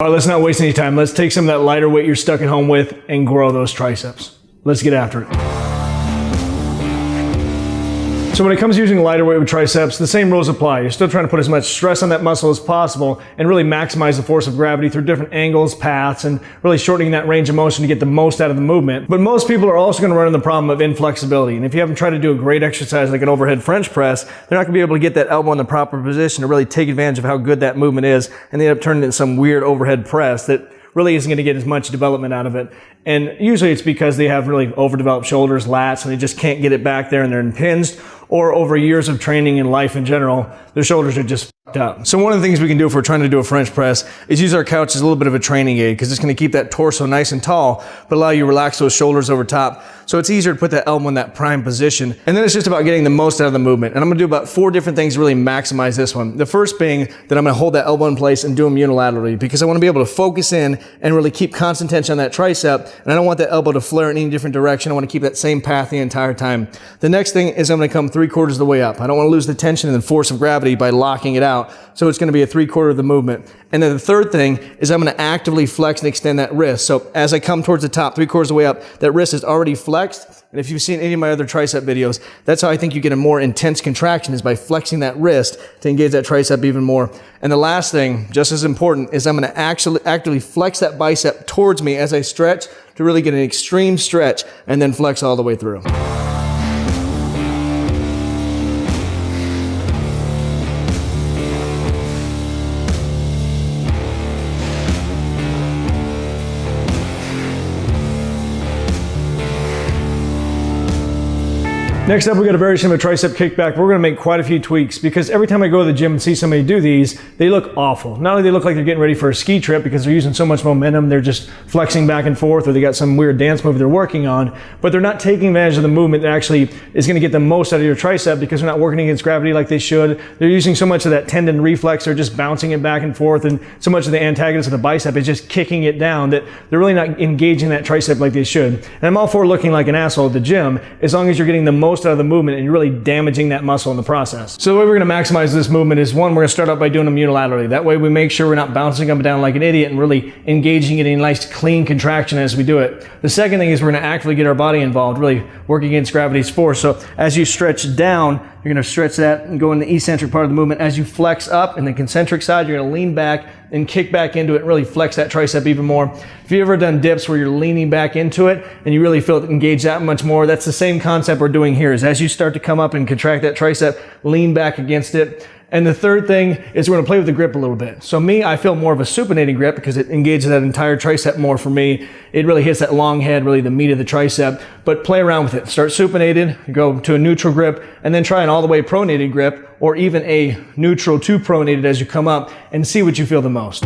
All right, let's not waste any time. Let's take some of that lighter weight you're stuck at home with and grow those triceps. Let's get after it. So when it comes to using lighter weight with triceps, the same rules apply. You're still trying to put as much stress on that muscle as possible and really maximize the force of gravity through different angles, paths, and really shortening that range of motion to get the most out of the movement. But most people are also going to run into the problem of inflexibility. And if you haven't tried to do a great exercise like an overhead French press, they're not going to be able to get that elbow in the proper position to really take advantage of how good that movement is, and they end up turning it into some weird overhead press that really isn't going to get as much development out of it. And usually it's because they have really overdeveloped shoulders, lats, and they just can't get it back there and they're impinged, or over years of training and life in general, their shoulders are just fucked up. So one of the things we can do if we're trying to do a French press is use our couch as a little bit of a training aid, because it's going to keep that torso nice and tall, but allow you to relax those shoulders over top. So it's easier to put that elbow in that prime position. And then it's just about getting the most out of the movement. And I'm going to do about 4 different things to really maximize this one. The first being that I'm going to hold that elbow in place and do them unilaterally, because I want to be able to focus in and really keep constant tension on that tricep. And I don't want that elbow to flare in any different direction. I want to keep that same path the entire time. The next thing is I'm going to come 3/4 of the way up. I don't want to lose the tension and the force of gravity by locking it out. So it's going to be a 3/4 of the movement. And then the third thing is I'm going to actively flex and extend that wrist. So as I come towards the top, 3/4 of the way up, that wrist is already flexed. And if you've seen any of my other tricep videos, that's how I think you get a more intense contraction, is by flexing that wrist to engage that tricep even more. And the last thing, just as important, is I'm going to actively flex that bicep towards me as I stretch to really get an extreme stretch and then flex all the way through. Next up, we got a variation of a tricep kickback. We're gonna make quite a few tweaks, because every time I go to the gym and see somebody do these, they look awful. Not only do they look like they're getting ready for a ski trip because they're using so much momentum, they're just flexing back and forth, or they got some weird dance move they're working on, but they're not taking advantage of the movement that actually is gonna get the most out of your tricep, because they're not working against gravity like they should. They're using so much of that tendon reflex, they're just bouncing it back and forth, and so much of the antagonist of the bicep is just kicking it down that they're really not engaging that tricep like they should. And I'm all for looking like an asshole at the gym, as long as you're getting the most out of the movement and you're really damaging that muscle in the process. So the way we're going to maximize this movement is, one, we're going to start out by doing them unilaterally. That way we make sure we're not bouncing up and down like an idiot and really engaging it in a nice clean contraction as we do it. The second thing is we're going to actively get our body involved, really work against gravity's force. So as you stretch down, you're going to stretch that and go in the eccentric part of the movement. As you flex up in the concentric side, you're going to lean back and kick back into it and really flex that tricep even more. If you've ever done dips where you're leaning back into it and you really feel it engage that much more, that's the same concept we're doing here. Is as you start to come up and contract that tricep, lean back against it. And the third thing is we're going to play with the grip a little bit. So me, I feel more of a supinating grip because it engages that entire tricep more for me. It really hits that long head, really the meat of the tricep. But play around with it. Start supinated, go to a neutral grip, and then try an all the way pronated grip, or even a neutral to pronated as you come up, and see what you feel the most.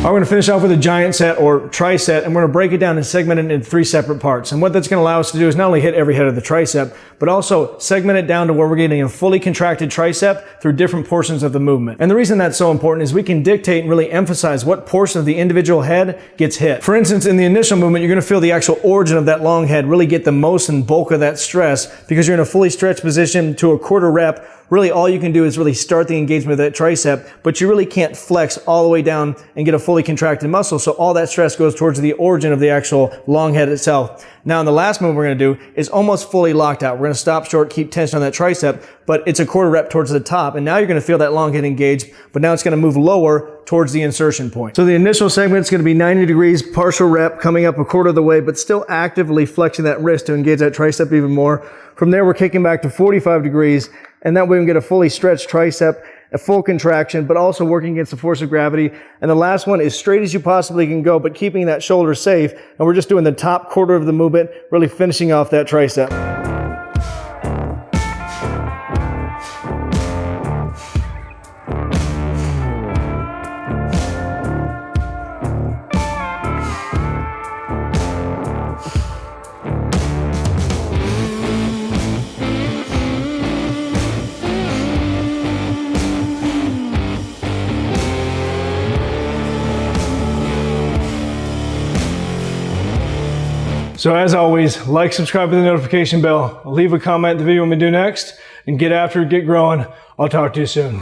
We're going to finish off with a giant set, or tricep, and we're going to break it down and segment it into 3 separate parts. And what that's going to allow us to do is not only hit every head of the tricep, but also segment it down to where we're getting a fully contracted tricep through different portions of the movement. And the reason that's so important is we can dictate and really emphasize what portion of the individual head gets hit. For instance, in the initial movement, you're going to feel the actual origin of that long head really get the most and bulk of that stress, because you're in a fully stretched position to a 1/4 rep. Really all you can do is really start the engagement of that tricep, but you really can't flex all the way down and get a fully contracted muscle. So all that stress goes towards the origin of the actual long head itself. Now in the last move we're going to do is almost fully locked out. We're going to stop short, keep tension on that tricep, but it's a 1/4 rep towards the top. And now you're going to feel that long head engaged, but now it's going to move lower towards the insertion point. So the initial segment is going to be 90 degrees, partial rep, coming up a 1/4 of the way, but still actively flexing that wrist to engage that tricep even more. From there, we're kicking back to 45 degrees, and that way we can get a fully stretched tricep, a full contraction, but also working against the force of gravity. And the last one is straight as you possibly can go, but keeping that shoulder safe. And we're just doing the top 1/4 of the movement, really finishing off that tricep. So as always, like, subscribe with the notification bell. Leave a comment the video I'm gonna do next, and get after it, get growing. I'll talk to you soon.